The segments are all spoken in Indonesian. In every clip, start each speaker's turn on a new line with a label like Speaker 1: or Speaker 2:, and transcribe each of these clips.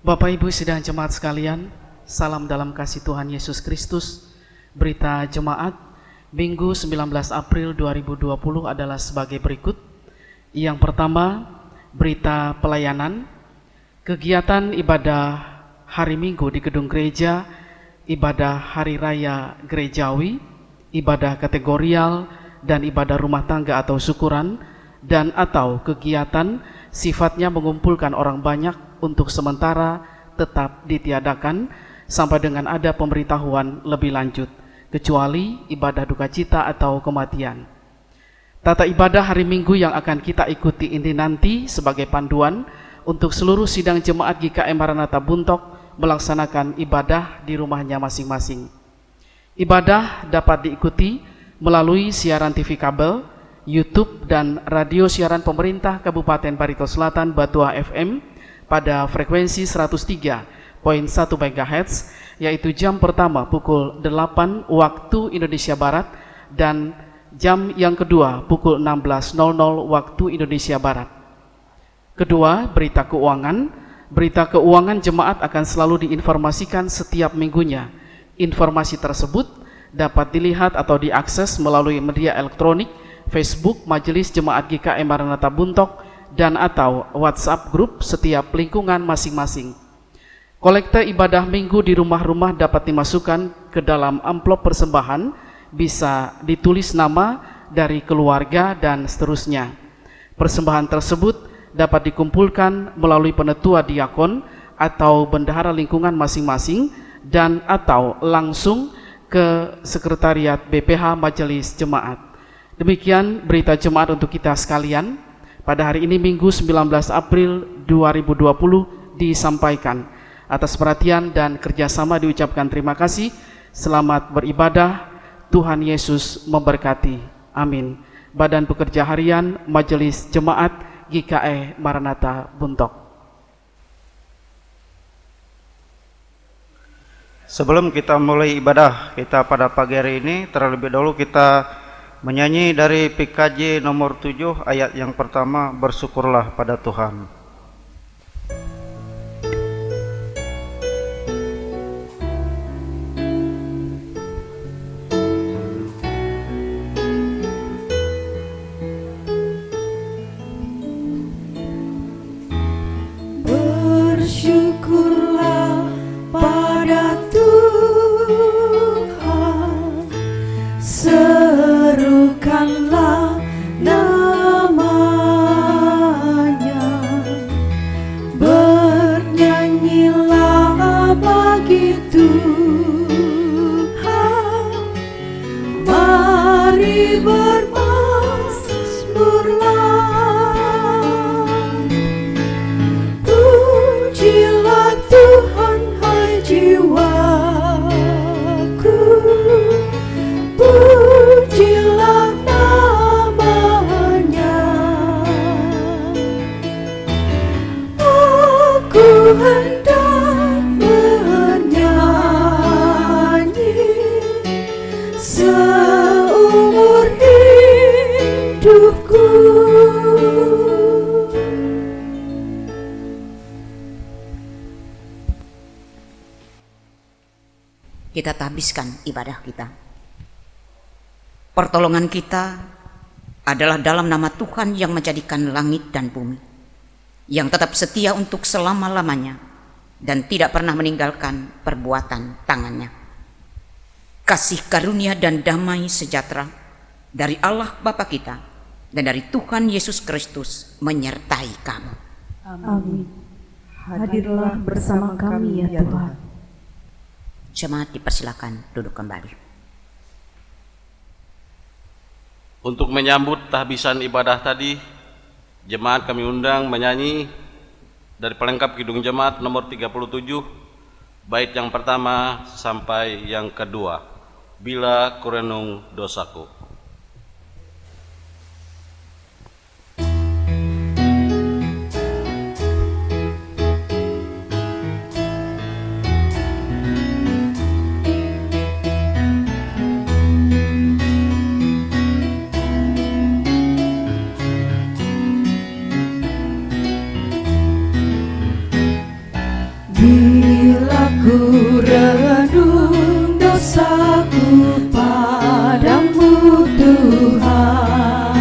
Speaker 1: Bapak Ibu sidang jemaat sekalian, salam dalam kasih Tuhan Yesus Kristus. Berita jemaat Minggu 19 April 2020 adalah sebagai berikut. Yang pertama, berita pelayanan, kegiatan ibadah hari Minggu di gedung gereja, ibadah hari raya gerejawi, ibadah kategorial, dan ibadah rumah tangga atau syukuran, dan atau kegiatan sifatnya mengumpulkan orang banyak untuk sementara tetap ditiadakan sampai dengan ada pemberitahuan lebih lanjut, kecuali ibadah duka cita atau kematian. Tata ibadah hari Minggu yang akan kita ikuti ini nanti sebagai panduan untuk seluruh sidang jemaat GKM Maranatha Buntok melaksanakan ibadah di rumahnya masing-masing. Ibadah dapat diikuti melalui siaran TV kabel, YouTube, dan radio siaran pemerintah Kabupaten Barito Selatan Batua FM pada frekuensi 103.1 MHz, yaitu jam pertama pukul 8 waktu Indonesia Barat dan jam yang kedua pukul 16.00 waktu Indonesia Barat. Kedua, berita keuangan. Berita keuangan jemaat akan selalu diinformasikan setiap minggunya. Informasi tersebut dapat dilihat atau diakses melalui media elektronik, Facebook Majelis Jemaat GKM Maranatha Buntok, dan atau WhatsApp grup setiap lingkungan masing-masing. Kolekte ibadah minggu di rumah-rumah dapat dimasukkan ke dalam amplop persembahan, bisa ditulis nama dari keluarga dan seterusnya. Persembahan tersebut dapat dikumpulkan melalui penetua diakon atau bendahara lingkungan masing-masing dan atau langsung ke sekretariat BPH Majelis Jemaat. Demikian berita jemaat untuk kita sekalian. Pada hari ini Minggu 19 April 2020 disampaikan. Atas perhatian dan kerjasama diucapkan terima kasih. Selamat beribadah. Tuhan Yesus memberkati. Amin. Badan Pekerja Harian Majelis Jemaat GKE Maranatha Buntok.
Speaker 2: Sebelum kita mulai ibadah kita pada pagi hari ini, terlebih dahulu kita menyanyi dari PKJ nomor 7 ayat yang pertama, bersyukurlah pada Tuhan.
Speaker 3: Bersyukurlah pada Tuhan, serukanlah namanya, bernyanyilah bagi Tuhan, mari bermazmurlah, pujilah Tuhan hai jiwaku, pujilah namanya. Aku hendak bernyanyi seumur hidupku.
Speaker 4: Kita habiskan ibadah kita. Pertolongan kita adalah dalam nama Tuhan yang menjadikan langit dan bumi, yang tetap setia untuk selama-lamanya dan tidak pernah meninggalkan perbuatan tangannya. Kasih karunia dan damai sejahtera dari Allah Bapa kita dan dari Tuhan Yesus Kristus menyertai kamu.
Speaker 3: Amin. Hadirlah bersama kami ya Tuhan.
Speaker 4: Jemaat dipersilakan duduk kembali.
Speaker 5: Untuk menyambut tahbisan ibadah tadi, jemaat kami undang menyanyi dari pelengkap Kidung Jemaat nomor 37, bait yang pertama sampai yang kedua, Bila Kurenung Dosaku.
Speaker 3: aku padamu Tuhan,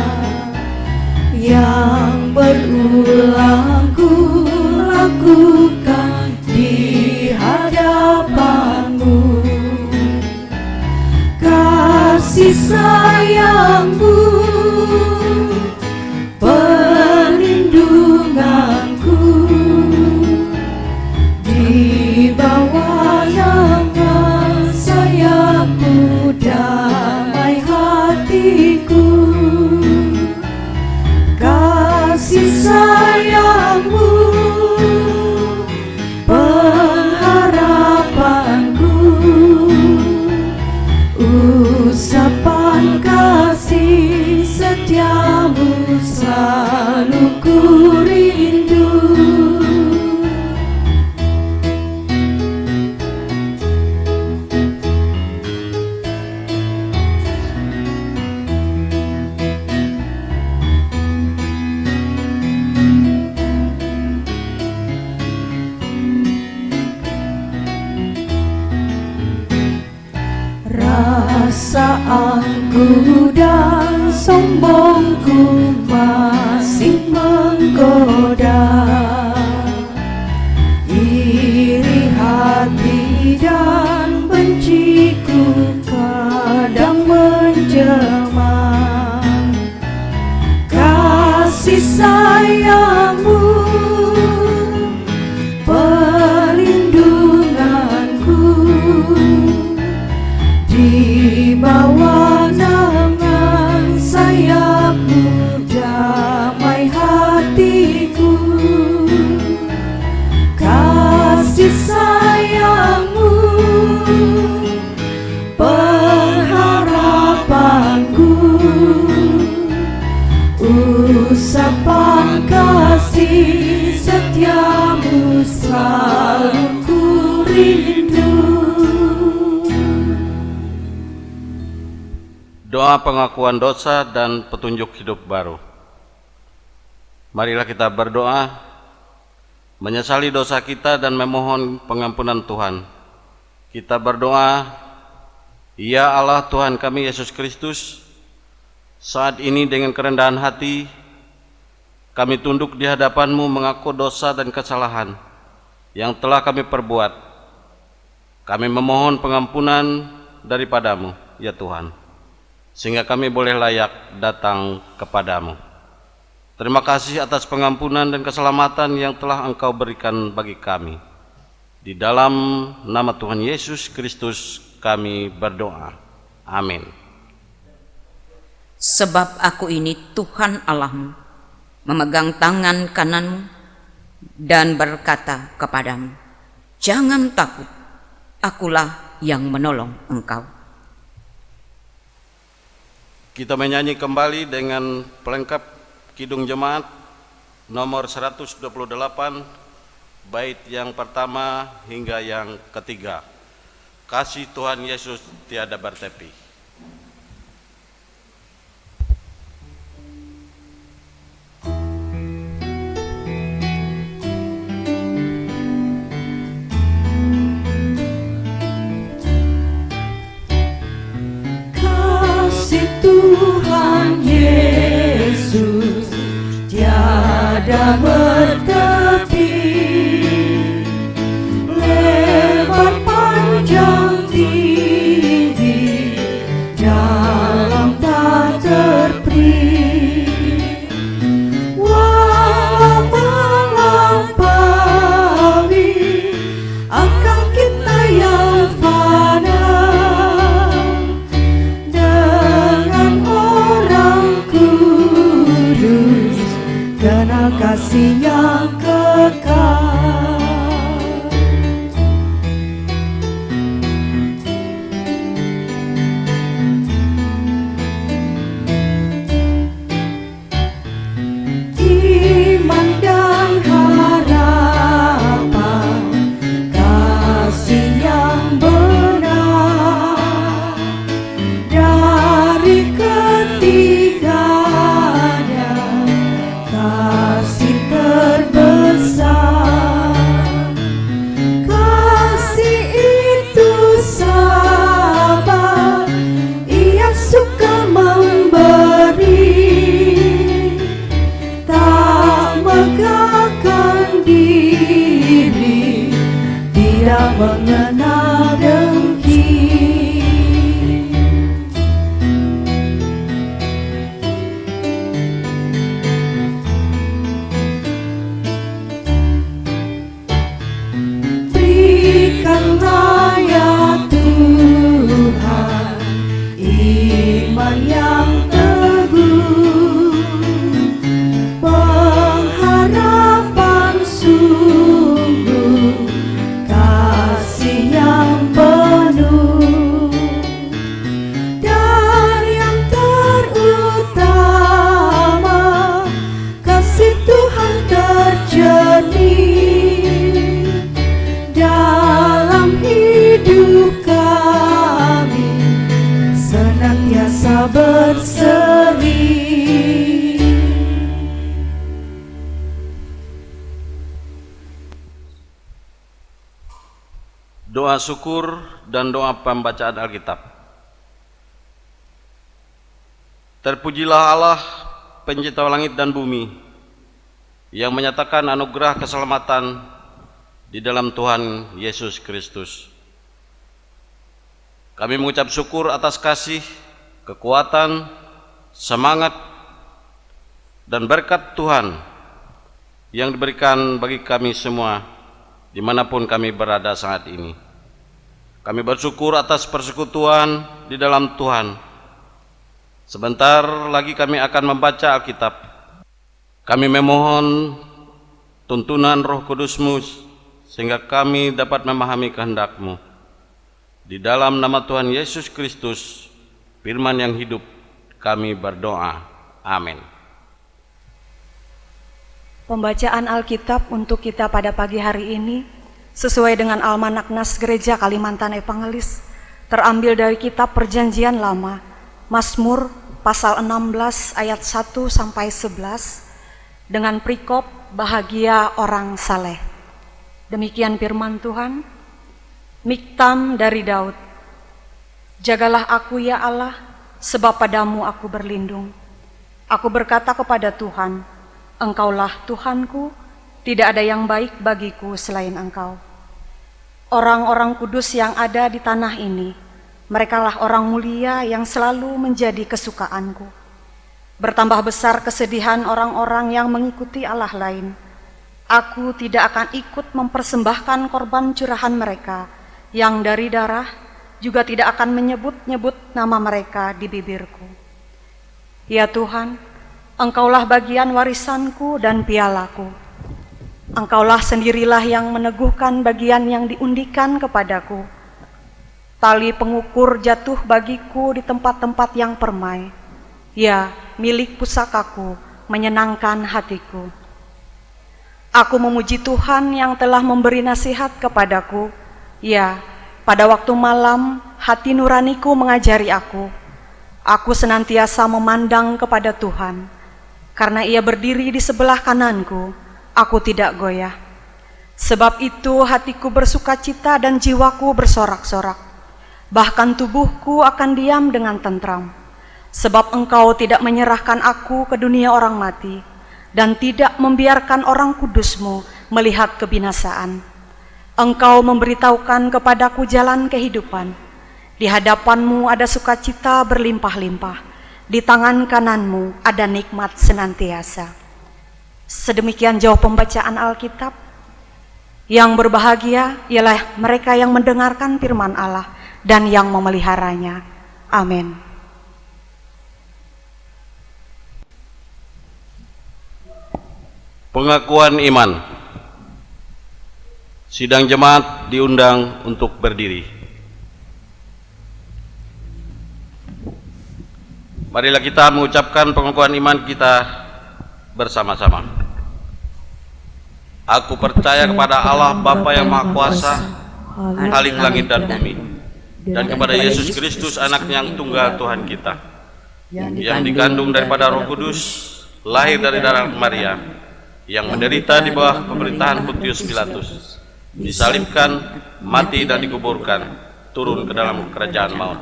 Speaker 3: yang berulang ku lakukan di hadapanmu. Kasih sayangmu, perlindunganku, di bawah naungan sayapmu damai hatiku. Kasih sayangmu, pengharapanku, usapan kasih setiamu selalu ku rindu. Rasa angku dan sombongku masih menggoda, iri hati dan benciku kadang menjelma. Kasih sayangmu, perlindunganku, di bawah naungan sayapmu damai hatiku. Kasih sayangmu, pengharapanku, usapan kasih setiamu selalu ku rindu.
Speaker 5: Doa pengakuan dosa dan petunjuk hidup baru. Marilah kita berdoa, menyesali dosa kita dan memohon pengampunan Tuhan. Kita berdoa, ya Allah Tuhan kami Yesus Kristus, saat ini dengan kerendahan hati, kami tunduk di hadapan-Mu mengaku dosa dan kesalahan yang telah kami perbuat. Kami memohon pengampunan daripada-Mu, ya Tuhan, sehingga kami boleh layak datang kepadamu. Terima kasih atas pengampunan dan keselamatan yang telah Engkau berikan bagi kami. Di dalam nama Tuhan Yesus Kristus kami berdoa. Amin.
Speaker 4: Sebab aku ini Tuhan Allahmu, memegang tangan kananmu dan berkata kepadamu, jangan takut, akulah yang menolong engkau.
Speaker 5: Kita menyanyi kembali dengan pelengkap Kidung Jemaat nomor 128, bait yang pertama hingga yang ketiga. Kasih Tuhan Yesus tiada bertepi.
Speaker 3: Kasih Tuhan Yesus tiada bertepi, lebar panjang tinggi, dalam tak terperi. Walau melampaui akal kita yang fana, dengan orang kudus kenal kasih
Speaker 5: Doa syukur dan doa pembacaan Alkitab. Terpujilah Allah, pencipta langit dan bumi, yang menyatakan anugerah keselamatan di dalam Tuhan Yesus Kristus. Kami mengucap syukur atas kasih, kekuatan, semangat, dan berkat Tuhan yang diberikan bagi kami semua dimanapun kami berada saat ini. Kami bersyukur atas persekutuan di dalam Tuhan. Sebentar lagi kami akan membaca Alkitab. Kami memohon tuntunan Roh Kudus-Mu sehingga kami dapat memahami kehendak-Mu. Di dalam nama Tuhan Yesus Kristus, firman yang hidup, kami berdoa. Amin.
Speaker 3: Pembacaan Alkitab untuk kita pada pagi hari ini sesuai dengan Almanak Nas Gereja Kalimantan Evangelis, terambil dari kitab Perjanjian Lama, Mazmur pasal 16 ayat 1 sampai 11 dengan perikop bahagia orang saleh. Demikian firman Tuhan. Miktam dari Daud. Jagalah aku ya Allah, sebab padamu aku berlindung. Aku berkata kepada Tuhan, Engkaulah Tuhanku, tidak ada yang baik bagiku selain Engkau. Orang-orang kudus yang ada di tanah ini, merekalah orang mulia yang selalu menjadi kesukaanku. Bertambah besar kesedihan orang-orang yang mengikuti Allah lain. Aku tidak akan ikut mempersembahkan korban curahan mereka, yang dari darah juga tidak akan menyebut-nyebut nama mereka di bibirku. Ya Tuhan, Engkaulah bagian warisanku dan pialaku. Engkaulah sendirilah yang meneguhkan bagian yang diundikan kepadaku. Tali pengukur jatuh bagiku di tempat-tempat yang permai. Ya, milik pusakaku, menyenangkan hatiku. Aku memuji Tuhan yang telah memberi nasihat kepadaku. Ya, pada waktu malam hati nuraniku mengajari aku. Aku senantiasa memandang kepada Tuhan. Karena Ia berdiri di sebelah kananku, aku tidak goyah. Sebab itu hatiku bersukacita dan jiwaku bersorak-sorak. Bahkan tubuhku akan diam dengan tentram. Sebab Engkau tidak menyerahkan aku ke dunia orang mati, dan tidak membiarkan orang kudus-Mu melihat kebinasaan. Engkau memberitahukan kepadaku jalan kehidupan. Di hadapan-Mu ada sukacita berlimpah-limpah. Di tangan kanan-Mu ada nikmat senantiasa. Sedemikian jauh pembacaan Alkitab. Yang berbahagia ialah mereka yang mendengarkan firman Allah dan yang memeliharanya. Amin.
Speaker 5: Pengakuan iman. Sidang jemaat diundang untuk berdiri. Marilah kita mengucapkan pengakuan iman kita bersama-sama. Aku percaya kepada Allah Bapa yang Maha Kuasa, Khalik langit dan bumi, dan kepada Yesus Kristus, Anaknya yang tunggal Tuhan kita, yang dikandung daripada Roh Kudus, lahir dari darah Maria, yang menderita di bawah pemerintahan Pontius Pilatus, disalibkan, mati dan dikuburkan, turun ke dalam kerajaan maut.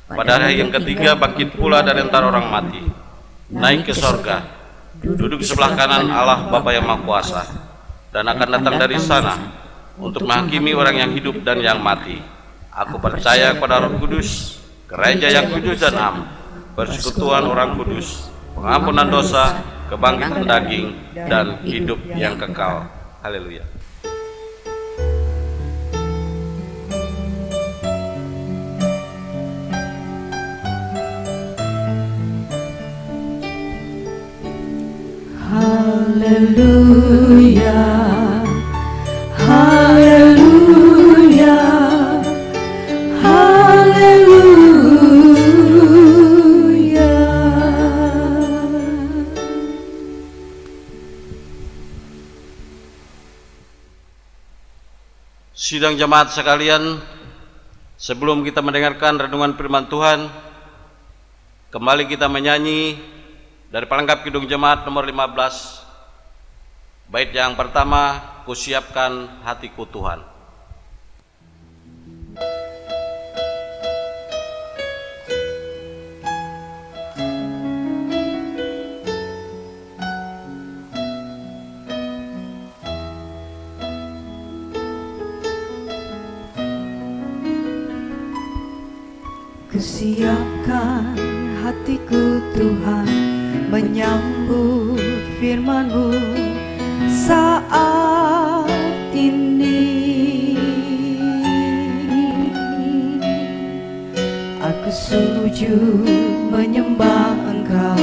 Speaker 5: Pada hari yang ketiga bangkit pula dari antara orang mati, naik ke sorga, duduk di sebelah kanan Allah Bapa yang Maha Kuasa, dan akan datang dari sana untuk menghakimi orang yang hidup dan yang mati. Aku percaya kepada Roh Kudus, gereja yang kudus dan am, persekutuan orang kudus, pengampunan dosa, kebangkitan daging, dan hidup yang kekal. Haleluya.
Speaker 3: Haleluya, haleluya, haleluya.
Speaker 5: Sidang jemaat sekalian, sebelum kita mendengarkan renungan firman Tuhan, kembali kita menyanyi dari pelengkap Kidung Jemaat nomor 15, bait yang pertama, Kusiapkan hatiku Tuhan.
Speaker 6: Kusiapkan hatiku Tuhan menyambut firman-Mu saat ini. Aku sujud menyembah Engkau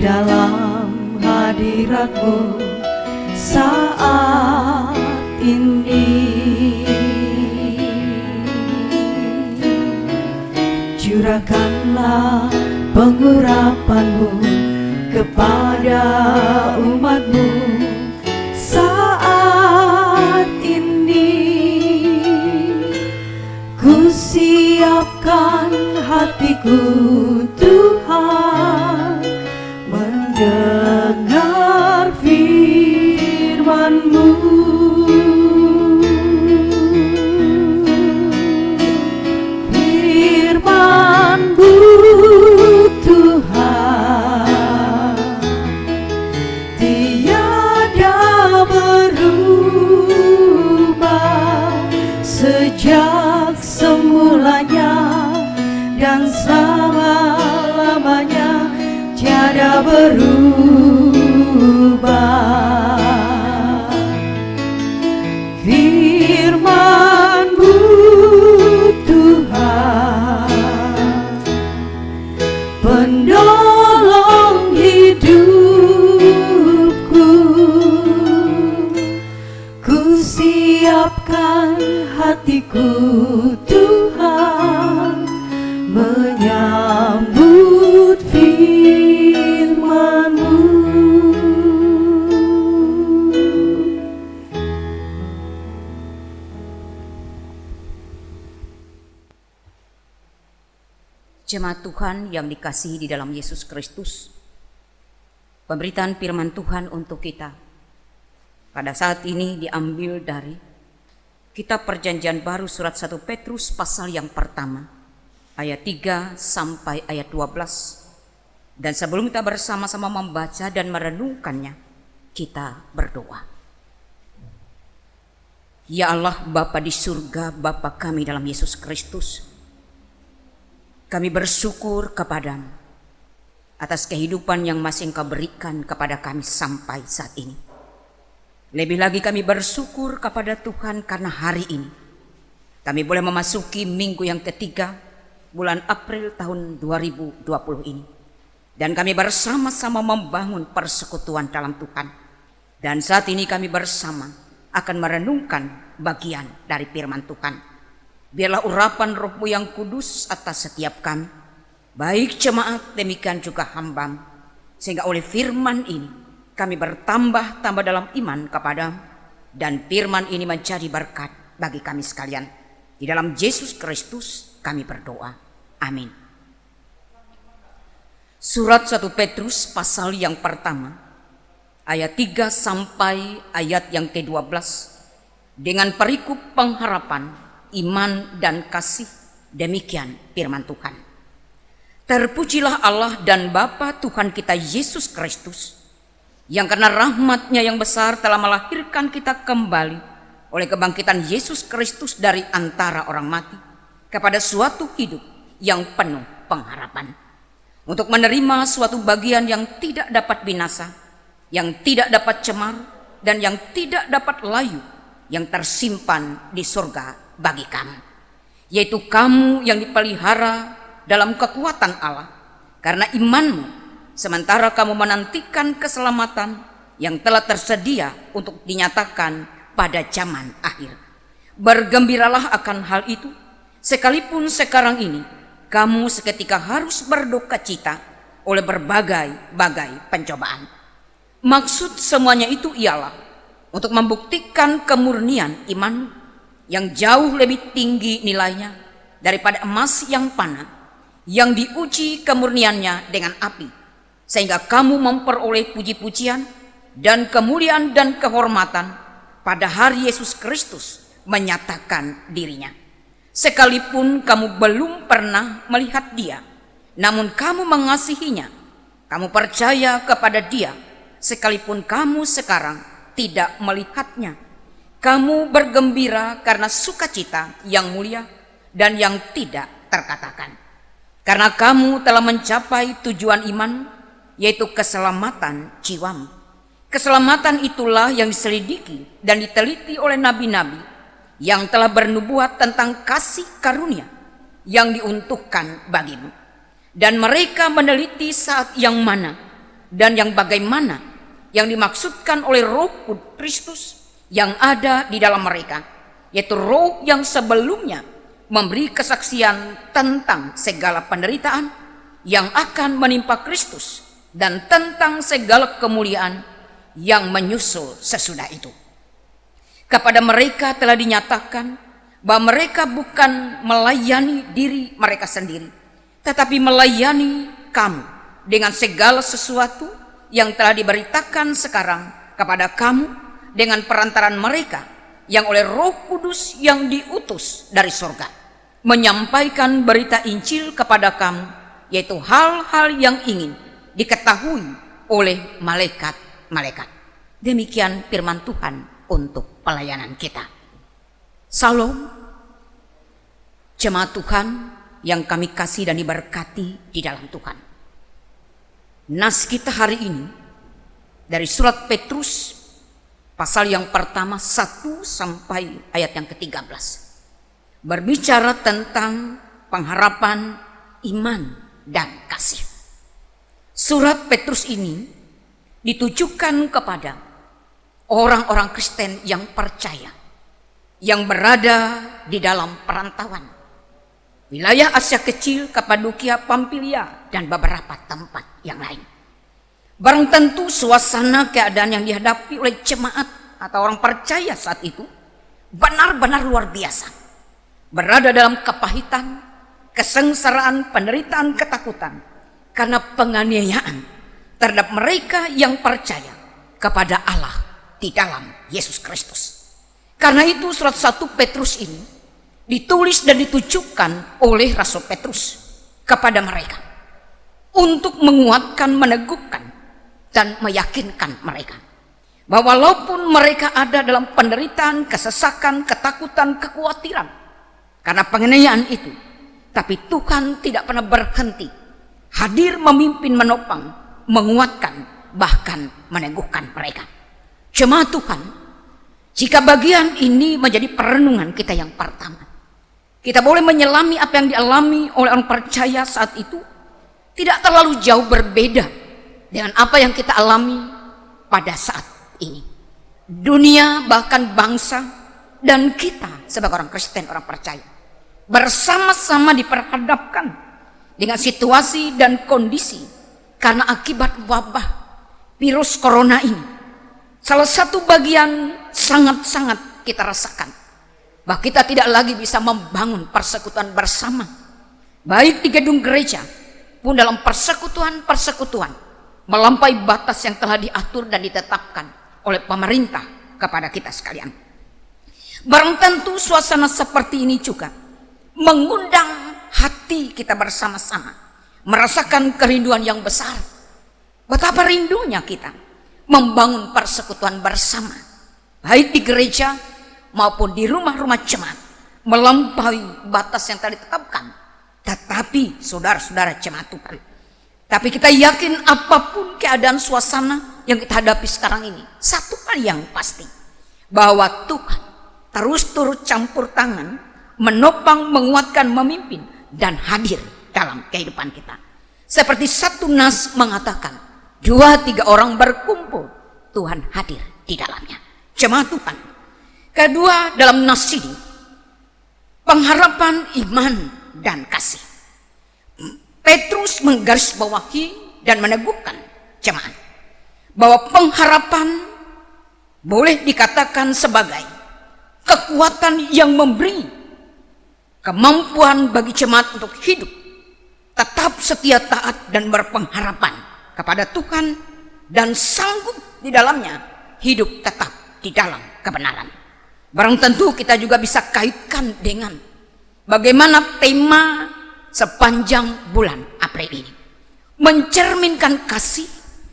Speaker 6: dalam hadirat-Mu saat ini. Curahkanlah pengurapan-Mu kepada umat-Mu saat ini. Ku siapkan hatiku Tuhan mendengar firman-Mu. Firman-Mu Tuhan tiada berubah sejak semulanya dan selama-lamanya tiada berubah. Firman-Mu Tuhan penolong hidupku. Ku siapkan hatiku Tuhan menyambut firman-Mu.
Speaker 4: Jemaat Tuhan yang dikasihi di dalam Yesus Kristus, pemberitaan firman Tuhan untuk kita pada saat ini diambil dari Kitab Perjanjian Baru surat 1 Petrus pasal yang pertama ayat 3 sampai ayat 12. Dan sebelum kita bersama-sama membaca dan merenungkannya, kita berdoa. Ya Allah Bapa di surga, Bapa kami dalam Yesus Kristus, kami bersyukur kepadamu atas kehidupan yang masih Engkau berikan kepada kami sampai saat ini. Lebih lagi kami bersyukur kepada Tuhan karena hari ini kami boleh memasuki minggu yang ketiga bulan April tahun 2020 ini. Dan kami bersama-sama membangun persekutuan dalam Tuhan. Dan saat ini kami bersama akan merenungkan bagian dari firman Tuhan. Biarlah urapan Roh-Mu yang kudus atas setiap kami, baik jemaat demikian juga hamba-Mu, sehingga oleh firman ini kami bertambah-tambah dalam iman kepadamu, dan firman ini menjadi berkat bagi kami sekalian. Di dalam Yesus Kristus kami berdoa. Amin. Surat 1 Petrus pasal yang pertama ayat 3 sampai ayat yang ke-12 dengan perikop pengharapan, iman dan kasih, demikian firman Tuhan. Terpujilah Allah dan Bapa Tuhan kita Yesus Kristus, yang karena rahmat-Nya yang besar telah melahirkan kita kembali oleh kebangkitan Yesus Kristus dari antara orang mati kepada suatu hidup yang penuh pengharapan, untuk menerima suatu bagian yang tidak dapat binasa, yang tidak dapat cemar, dan yang tidak dapat layu, yang tersimpan di surga bagi kamu, yaitu kamu yang dipelihara dalam kekuatan Allah karena imanmu, sementara kamu menantikan keselamatan yang telah tersedia untuk dinyatakan pada zaman akhir. Bergembiralah akan hal itu, sekalipun sekarang ini kamu seketika harus berdukacita oleh berbagai-bagai pencobaan. Maksud semuanya itu ialah untuk membuktikan kemurnian iman yang jauh lebih tinggi nilainya daripada emas yang panah, yang diuji kemurniannya dengan api, sehingga kamu memperoleh puji-pujian dan kemuliaan dan kehormatan pada hari Yesus Kristus menyatakan dirinya. Sekalipun kamu belum pernah melihat Dia, namun kamu mengasihinya, kamu percaya kepada Dia, sekalipun kamu sekarang tidak melihatnya. Kamu bergembira karena sukacita yang mulia dan yang tidak terkatakan. Karena kamu telah mencapai tujuan iman, yaitu keselamatan jiwamu. Keselamatan itulah yang diselidiki dan diteliti oleh nabi-nabi yang telah bernubuat tentang kasih karunia yang diuntukkan bagimu. Dan mereka meneliti saat yang mana dan yang bagaimana yang dimaksudkan oleh Roh Kristus yang ada di dalam mereka, yaitu Roh yang sebelumnya memberi kesaksian tentang segala penderitaan yang akan menimpa Kristus dan tentang segala kemuliaan yang menyusul sesudah itu. Kepada mereka telah dinyatakan bahwa mereka bukan melayani diri mereka sendiri, tetapi melayani kamu dengan segala sesuatu yang telah diberitakan sekarang kepada kamu dengan perantaran mereka yang oleh Roh Kudus yang diutus dari surga, menyampaikan berita Injil kepada kamu, yaitu hal-hal yang ingin diketahui oleh malaikat-malaikat. Demikian firman Tuhan untuk pelayanan kita. Salam, jemaat Tuhan yang kami kasih dan diberkati di dalam Tuhan. Nas kita hari ini dari surat Petrus pasal yang pertama 1 sampai ayat yang ke-13. Berbicara tentang pengharapan iman dan kasih. Surat Petrus ini ditujukan kepada orang-orang Kristen yang percaya, yang berada di dalam perantauan wilayah Asia Kecil, Kapadokia, Pamfilia, dan beberapa tempat yang lain. Barang tentu suasana keadaan yang dihadapi oleh jemaat atau orang percaya saat itu benar-benar luar biasa. Berada dalam kepahitan, kesengsaraan, penderitaan, ketakutan karena penganiayaan terhadap mereka yang percaya kepada Allah di dalam Yesus Kristus. Karena itu surat 1 Petrus ini ditulis dan ditujukan oleh Rasul Petrus kepada mereka untuk menguatkan, meneguhkan, dan meyakinkan mereka bahwa walaupun mereka ada dalam penderitaan, kesesakan, ketakutan, kekhawatiran karena penganiayaan itu, tapi Tuhan tidak pernah berhenti hadir memimpin, menopang, menguatkan, bahkan meneguhkan mereka. Jemaat Tuhan, jika bagian ini menjadi perenungan kita yang pertama, kita boleh menyelami apa yang dialami oleh orang percaya saat itu tidak terlalu jauh berbeda dengan apa yang kita alami pada saat ini. Dunia, bahkan bangsa, dan kita sebagai orang Kristen, orang percaya, bersama-sama diperhadapkan dengan situasi dan kondisi karena akibat wabah virus corona ini. Salah satu bagian sangat-sangat kita rasakan bahwa kita tidak lagi bisa membangun persekutuan bersama, baik di gedung gereja pun dalam persekutuan melampaui batas yang telah diatur dan ditetapkan oleh pemerintah kepada kita sekalian. Barang tentu suasana seperti ini juga mengundang hati kita bersama-sama merasakan kerinduan yang besar. Betapa rindunya kita membangun persekutuan bersama, baik di gereja maupun di rumah-rumah jemaat, melampaui batas yang telah ditetapkan. Tetapi saudara-saudara jemaat Tuhan, tapi kita yakin apapun keadaan suasana yang kita hadapi sekarang ini, satu hal yang pasti, bahwa Tuhan terus turut campur tangan, menopang, menguatkan, memimpin, dan hadir dalam kehidupan kita. Seperti satu nas mengatakan, 2-3 orang berkumpul, Tuhan hadir di dalamnya. Jemaat Tuhan, kedua dalam nas ini, pengharapan iman dan kasih. Petrus menggarisbawahi dan meneguhkan jemaat bahwa pengharapan boleh dikatakan sebagai kekuatan yang memberi kemampuan bagi jemaat untuk hidup tetap setia, taat, dan berpengharapan kepada Tuhan, dan sanggup di dalamnya hidup tetap di dalam kebenaran. Barang tentu kita juga bisa kaitkan dengan bagaimana tema sepanjang bulan April ini mencerminkan kasih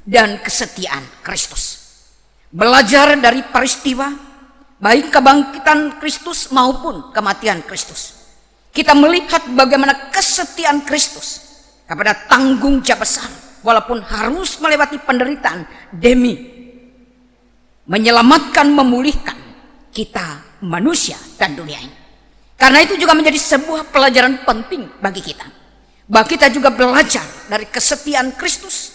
Speaker 4: dan kesetiaan Kristus. Belajar dari peristiwa baik kebangkitan Kristus maupun kematian Kristus, kita melihat bagaimana kesetiaan Kristus kepada tanggung jawab besar, walaupun harus melewati penderitaan demi menyelamatkan, memulihkan kita manusia dan dunia ini. Karena itu juga menjadi sebuah pelajaran penting bagi kita, bahwa kita juga belajar dari kesetiaan Kristus,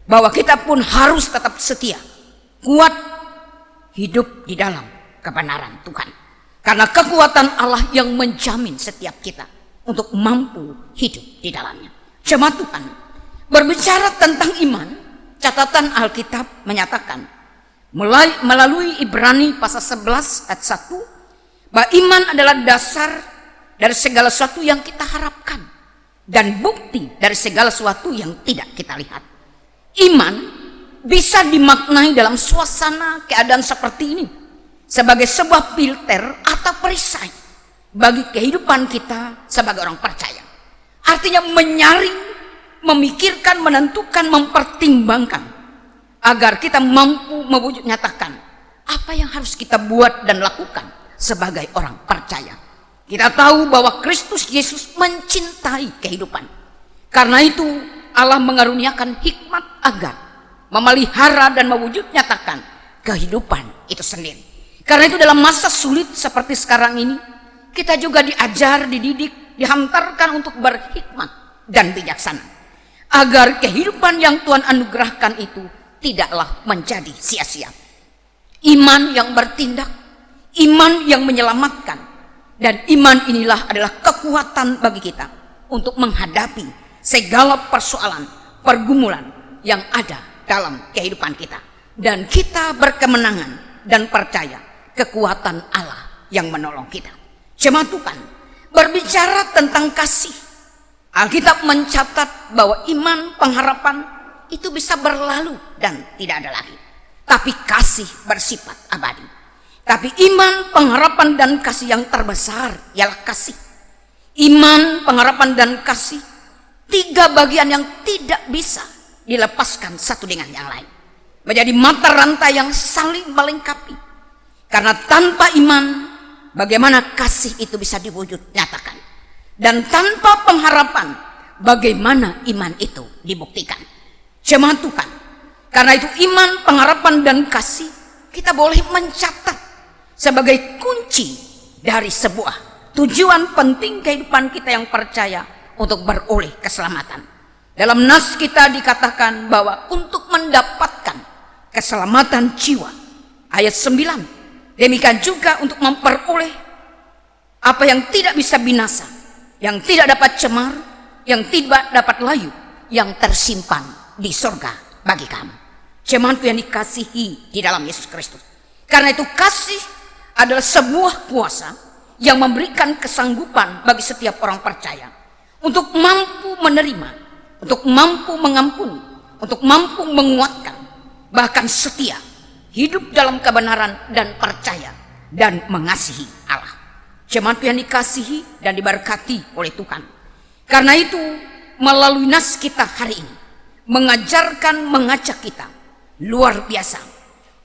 Speaker 4: bahwa kita pun harus tetap setia, kuat, hidup di dalam kebenaran Tuhan. Karena kekuatan Allah yang menjamin setiap kita untuk mampu hidup di dalamnya. Jemaat Tuhan, berbicara tentang iman, catatan Alkitab menyatakan melalui Ibrani pasal 11 ayat 1, bahwa iman adalah dasar dari segala sesuatu yang kita harapkan dan bukti dari segala sesuatu yang tidak kita lihat. Iman bisa dimaknai dalam suasana keadaan seperti ini sebagai sebuah filter atau perisai bagi kehidupan kita sebagai orang percaya. Artinya menyaring, memikirkan, menentukan, mempertimbangkan agar kita mampu mewujud nyatakan apa yang harus kita buat dan lakukan sebagai orang percaya. Kita tahu bahwa Kristus Yesus mencintai kehidupan. Karena itu Allah mengaruniakan hikmat agar memelihara dan mewujud nyatakan kehidupan itu sendiri. Karena itu dalam masa sulit seperti sekarang ini, kita juga diajar, dididik, dihantarkan untuk berhikmat dan bijaksana, agar kehidupan yang Tuhan anugerahkan itu tidaklah menjadi sia-sia. Iman yang bertindak, iman yang menyelamatkan, dan iman inilah adalah kekuatan bagi kita untuk menghadapi segala persoalan, pergumulan yang ada dalam kehidupan kita. Dan kita berkemenangan dan percaya kekuatan Allah yang menolong kita. Jemaat Tuhan, berbicara tentang kasih, Alkitab mencatat bahwa iman, pengharapan itu bisa berlalu dan tidak ada lagi. Tapi kasih bersifat abadi. Tapi iman, pengharapan dan kasih yang terbesar ialah kasih. Iman, pengharapan dan kasih, tiga bagian yang tidak bisa dilepaskan satu dengan yang lain. Menjadi mata rantai yang saling melengkapi. Karena tanpa iman, bagaimana kasih itu bisa diwujud nyatakan? Dan tanpa pengharapan, bagaimana iman itu dibuktikan? Jemaat Tuhan, karena itu iman, pengharapan dan kasih kita boleh mencatat sebagai kunci dari sebuah tujuan penting kehidupan kita yang percaya untuk beroleh keselamatan. Dalam nas kita dikatakan bahwa untuk mendapatkan keselamatan jiwa, ayat 9, demikian juga untuk memperoleh apa yang tidak bisa binasa, yang tidak dapat cemar, yang tidak dapat layu, yang tersimpan di sorga bagi kamu. Jemaat yang dikasihi di dalam Yesus Kristus. Karena itu kasih adalah sebuah kuasa yang memberikan kesanggupan bagi setiap orang percaya untuk mampu menerima, untuk mampu mengampuni, untuk mampu menguatkan, bahkan setia hidup dalam kebenaran dan percaya dan mengasihi Allah. Jemaat yang dikasihi dan diberkati oleh Tuhan. Karena itu melalui nas kita hari ini mengajarkan, mengajak kita luar biasa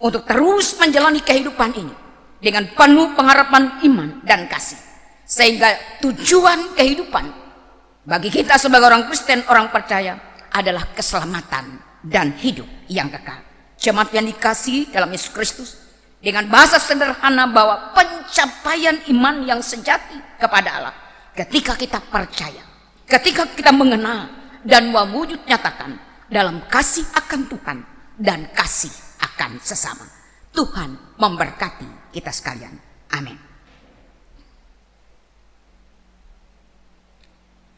Speaker 4: untuk terus menjalani kehidupan ini dengan penuh pengharapan iman dan kasih. Sehingga tujuan kehidupan bagi kita sebagai orang Kristen, orang percaya adalah keselamatan dan hidup yang kekal. Jemaat yang dikasihi dalam Yesus Kristus, dengan bahasa sederhana bahwa pencapaian iman yang sejati kepada Allah ketika kita percaya, ketika kita mengenal dan mewujud nyatakan dalam kasih akan Tuhan dan kasih akan sesama. Tuhan memberkati kita sekalian. Amin.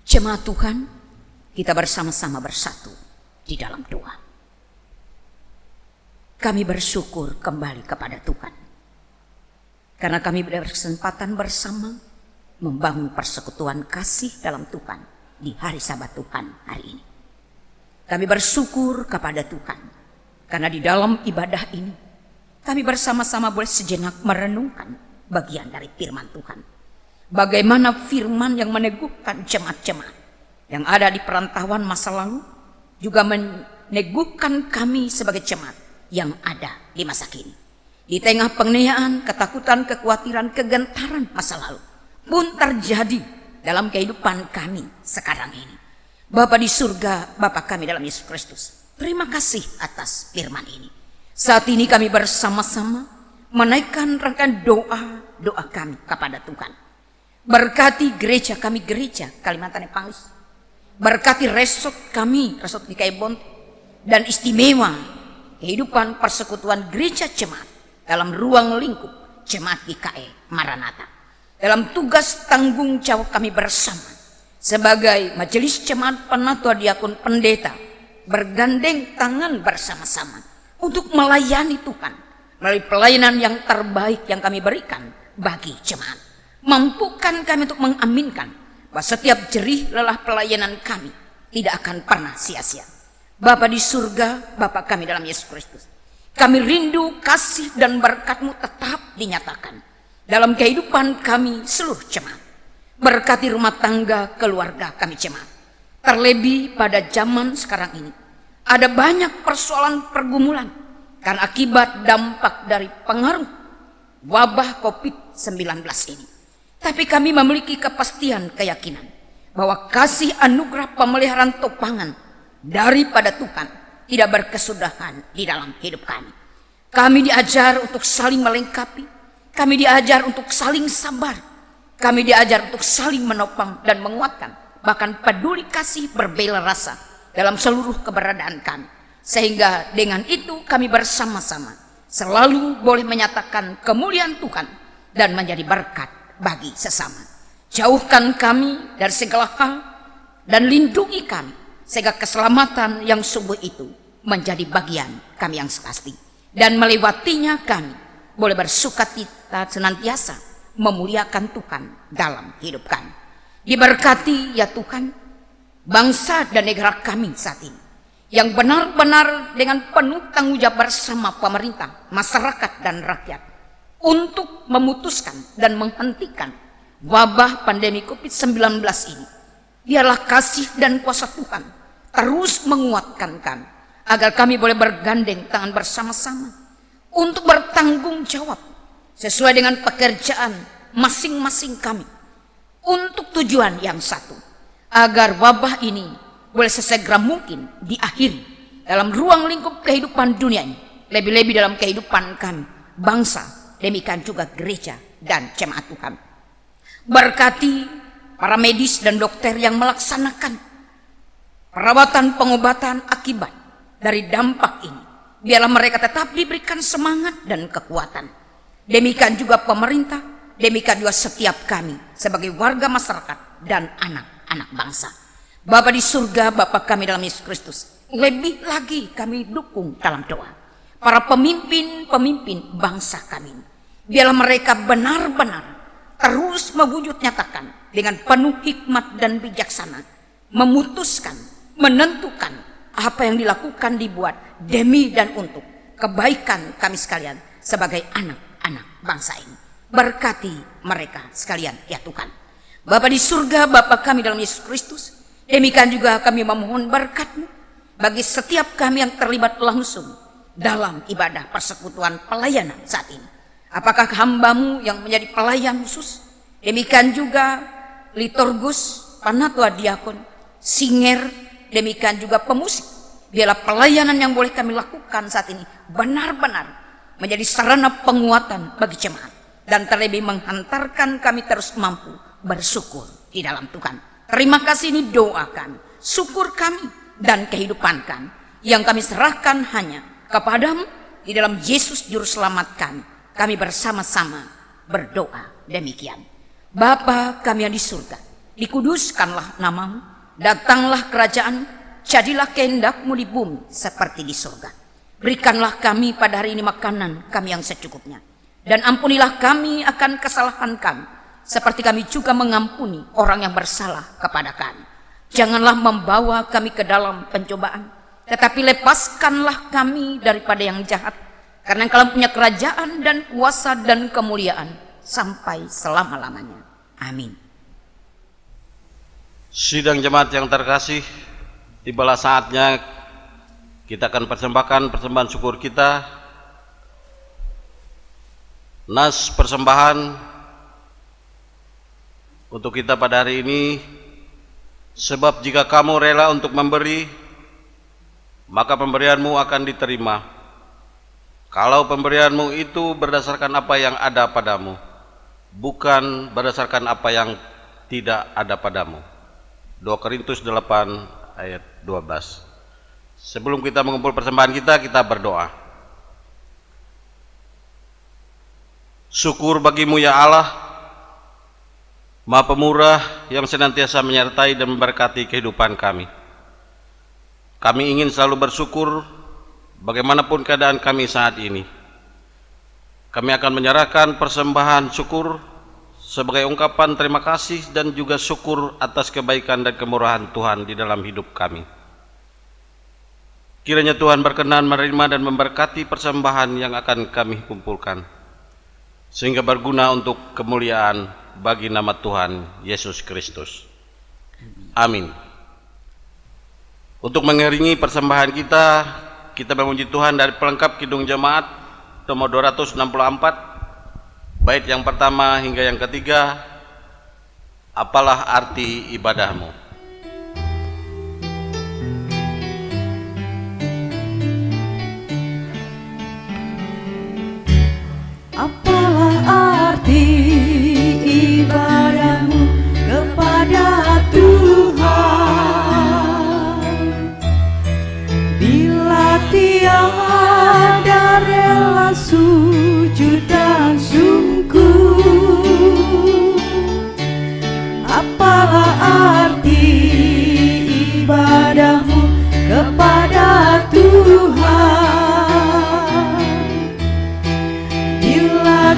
Speaker 4: Jemaat Tuhan, kita bersama-sama bersatu di dalam doa. Kami bersyukur kembali kepada Tuhan, karena kami berkesempatan bersama membangun persekutuan kasih dalam Tuhan di hari Sabat Tuhan hari ini. Kami bersyukur kepada Tuhan, karena di dalam ibadah ini kami bersama-sama boleh sejenak merenungkan bagian dari firman Tuhan. Bagaimana firman yang meneguhkan jemaat-jemaat yang ada di perantauan masa lalu juga meneguhkan kami sebagai jemaat yang ada di masa kini. Di tengah penganiayaan, ketakutan, kekhawatiran, kegentaran masa lalu pun terjadi dalam kehidupan kami sekarang ini. Bapa di surga, Bapa kami dalam Yesus Kristus, terima kasih atas firman ini. Saat ini kami bersama-sama menaikkan rangkaian doa kami kepada Tuhan. Berkati gereja kami, gereja Kalimantan Epanglis. Berkati resort kami, resort GKI Bonto, dan istimewa kehidupan persekutuan gereja jemaat dalam ruang lingkup jemaat GKI Maranatha. Dalam tugas tanggung jawab kami bersama sebagai majelis jemaat penatua diakon pendeta, bergandeng tangan bersama-sama untuk melayani Tuhan melalui pelayanan yang terbaik yang kami berikan bagi jemaat. Mampukan kami untuk mengaminkan bahwa setiap jerih lelah pelayanan kami tidak akan pernah sia-sia. Bapa di surga, Bapa kami dalam Yesus Kristus, kami rindu kasih dan berkat-Mu tetap dinyatakan dalam kehidupan kami seluruh jemaat. Berkati rumah tangga keluarga kami jemaat. Terlebih pada zaman sekarang ini ada banyak persoalan pergumulan karena akibat dampak dari pengaruh wabah COVID-19 ini. Tapi kami memiliki kepastian keyakinan bahwa kasih anugerah pemeliharaan topangan daripada Tuhan tidak berkesudahan di dalam hidup kami. Kami diajar untuk saling melengkapi. Kami diajar untuk saling sabar. Kami diajar untuk saling menopang dan menguatkan. Bahkan peduli kasih berbela rasa dalam seluruh keberadaan kami. Sehingga dengan itu kami bersama-sama selalu boleh menyatakan kemuliaan Tuhan dan menjadi berkat bagi sesama. Jauhkan kami dari segala hal dan lindungi kami sehingga keselamatan yang sungguh itu menjadi bagian kami yang pasti. Dan melewatinya kami boleh bersukacita senantiasa memuliakan Tuhan dalam hidup kami. Diberkati ya Tuhan bangsa dan negara kami saat ini yang benar-benar dengan penuh tanggung jawab bersama pemerintah, masyarakat dan rakyat untuk memutuskan dan menghentikan wabah pandemi COVID-19 ini. Biarlah kasih dan kuasa Tuhan terus menguatkan kami agar kami boleh bergandeng tangan bersama-sama untuk bertanggung jawab sesuai dengan pekerjaan masing-masing kami untuk tujuan yang satu, agar wabah ini boleh sesegera mungkin diakhiri dalam ruang lingkup kehidupan dunia ini, lebih-lebih dalam kehidupan kami bangsa, demikian juga gereja dan jemaat Tuhan. Berkati para medis dan dokter yang melaksanakan perawatan pengobatan akibat dari dampak ini. Biarlah mereka tetap diberikan semangat dan kekuatan. Demikian juga pemerintah, demikian juga setiap kami sebagai warga masyarakat dan anak-anak bangsa. Bapa di surga, Bapa kami dalam Yesus Kristus, lebih lagi kami dukung dalam doa para pemimpin-pemimpin bangsa kami. Biarlah mereka benar-benar terus mewujud nyatakan dengan penuh hikmat dan bijaksana, memutuskan, menentukan apa yang dilakukan dibuat demi dan untuk kebaikan kami sekalian sebagai anak-anak bangsa ini. Berkati mereka sekalian ya Tuhan. Bapa di surga, Bapa kami dalam Yesus Kristus, demikian juga kami memohon berkat-Mu bagi setiap kami yang terlibat langsung dalam ibadah persekutuan pelayanan saat ini. Apakah hamba-Mu yang menjadi pelayan khusus, demikian juga liturgus, panatua diakon, singer, demikian juga pemusik. Biarlah pelayanan yang boleh kami lakukan saat ini benar-benar menjadi sarana penguatan bagi jemaat dan terlebih menghantarkan kami terus mampu bersyukur di dalam Tuhan. Terima kasih ini doakan, syukur kami dan kehidupan kami yang kami serahkan hanya kepadamu di dalam Yesus Juru Selamat kami. Kami bersama-sama berdoa demikian. Bapa kami yang di surga, dikuduskanlah nama-Mu, datanglah kerajaan, jadilah kehendak-Mu di bumi seperti di surga. Berikanlah kami pada hari ini makanan kami yang secukupnya, dan ampunilah kami akan kesalahan kami, seperti kami juga mengampuni orang yang bersalah kepada kami. Janganlah membawa kami ke dalam pencobaan, tetapi lepaskanlah kami daripada yang jahat, karena Engkau punya kerajaan dan kuasa dan kemuliaan sampai selama-lamanya. Amin.
Speaker 5: Sidang jemaat yang terkasih, tibalah saatnya kita akan persembahkan persembahan syukur kita. Nas persembahan untuk kita pada hari ini, sebab jika kamu rela untuk memberi, maka pemberianmu akan diterima. Kalau pemberianmu itu berdasarkan apa yang ada padamu, bukan berdasarkan apa yang tidak ada padamu. 2 Korintus 8 ayat 12. Sebelum kita mengumpul persembahan kita berdoa. Syukur bagimu ya Allah, Maha Pemurah yang senantiasa menyertai dan memberkati kehidupan kami. Kami ingin selalu bersyukur bagaimanapun keadaan kami saat ini. Kami akan menyerahkan persembahan syukur sebagai ungkapan terima kasih dan juga syukur atas kebaikan dan kemurahan Tuhan di dalam hidup kami. Kiranya Tuhan berkenan menerima dan memberkati persembahan yang akan kami kumpulkan, sehingga berguna untuk kemuliaan bagi nama Tuhan Yesus Kristus. Amin. Untuk mengiringi persembahan kita memuji Tuhan dari pelengkap Kidung Jemaat nomor 264, bait yang pertama hingga yang ketiga. Apalah arti ibadahmu?
Speaker 6: Apalah arti ibadahmu kepada Tuhan, bila tiada rela sujud dan sungguh? Apalah arti ibadahmu kepada Tuhan,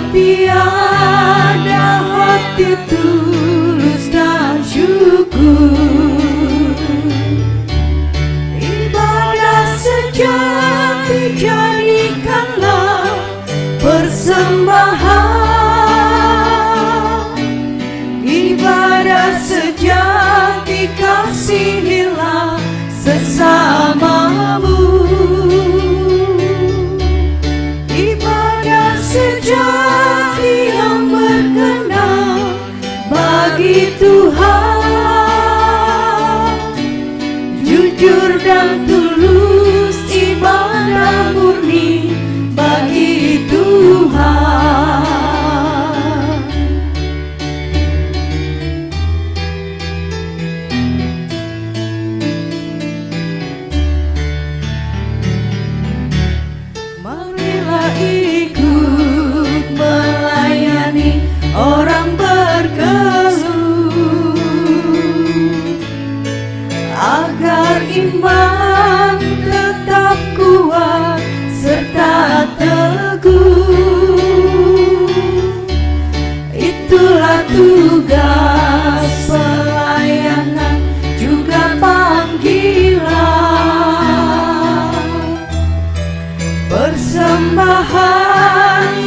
Speaker 6: tiada hati tulus dan syukur. Ibadah sejati jadikanlah persembahan, ibadah sejati kasihilah sesamamu. Ibadah sejati yang berkenan bagi Tuhan, jujur dan tulus ibadah murni bagi Tuhan. Marilah ikut melayani orang berkeluh, agar iman tetap kuat serta teguh. Itulah tugas pelayanan juga panggilan, persembahan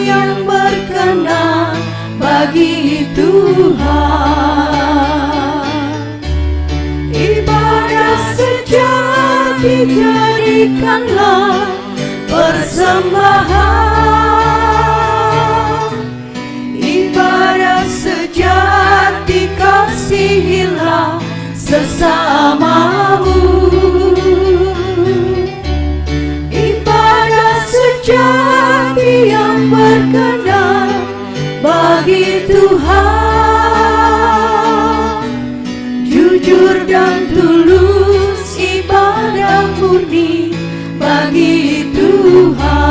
Speaker 6: yang berkenan bagi Tuhan. Ibadah sejati jadikanlah persembahan, ibadah sejati kasihilah sesamamu. Ibadah sejati yang berkenan bagi Tuhan, jujur dan tulus ibadah murni bagi Tuhan.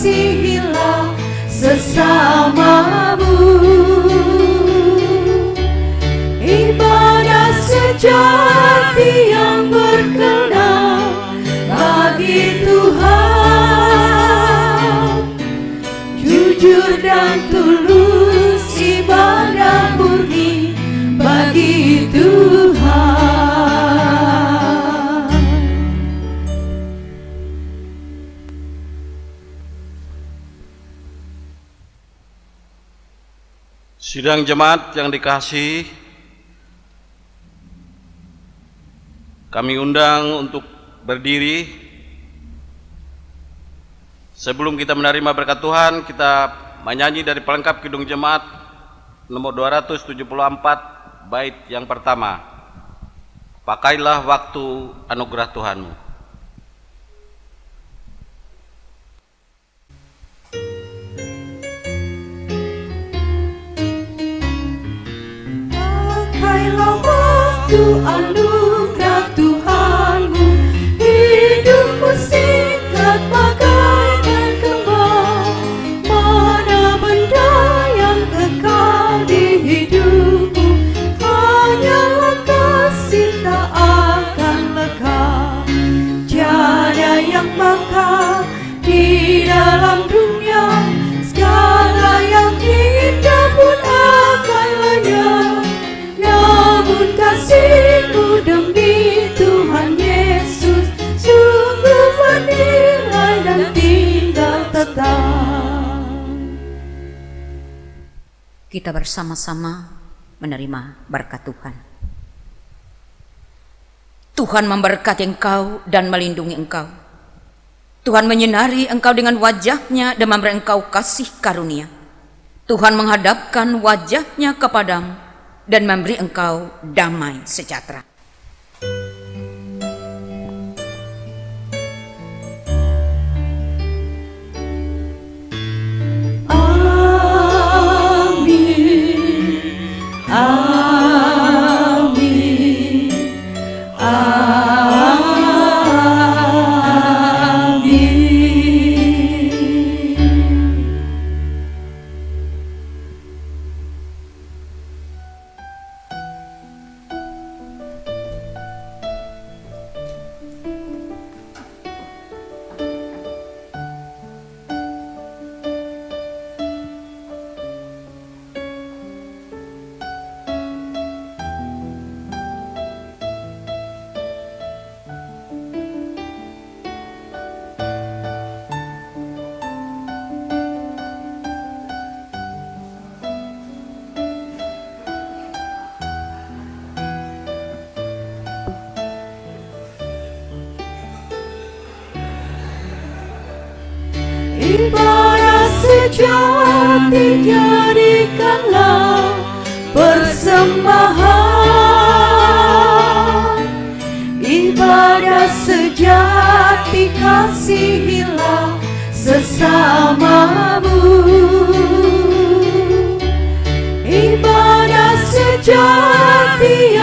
Speaker 6: kasihilah sesamamu. Ibadah sejati yang berkenan bagi Tuhan, jujur dan tulus, ibadah murni bagi Tuhan.
Speaker 5: Sidang jemaat yang dikasihi, kami undang untuk berdiri. Sebelum kita menerima berkat Tuhan, kita menyanyi dari pelengkap Kidung Jemaat nomor 274, bait yang pertama. Pakailah waktu anugerah Tuhanmu.
Speaker 6: Pakailah waktu anugerah Tuhanmu, hidupmu singkat bagaikan kembang. Mana benda yang kekal di hidupmu, hanyalah kasih tak akan lekang. Tiada yang bakal di dalam dunia, segala yang indah pun akan lenyap. Namun kasih-Mu demi Tuhan Yesus sungguh bernilai dan tinggal tetap.
Speaker 4: Kita bersama-sama menerima berkat Tuhan. Tuhan memberkati engkau dan melindungi engkau. Tuhan menyinari engkau dengan wajah-Nya dan memberi engkau kasih karunia. Tuhan menghadapkan wajah-Nya kepadamu dan memberi engkau damai sejahtera.
Speaker 6: Amin. Ibadah sejati jadikanlah persembahan. Ibadah sejati kasihilah sesamamu. Ibadah sejati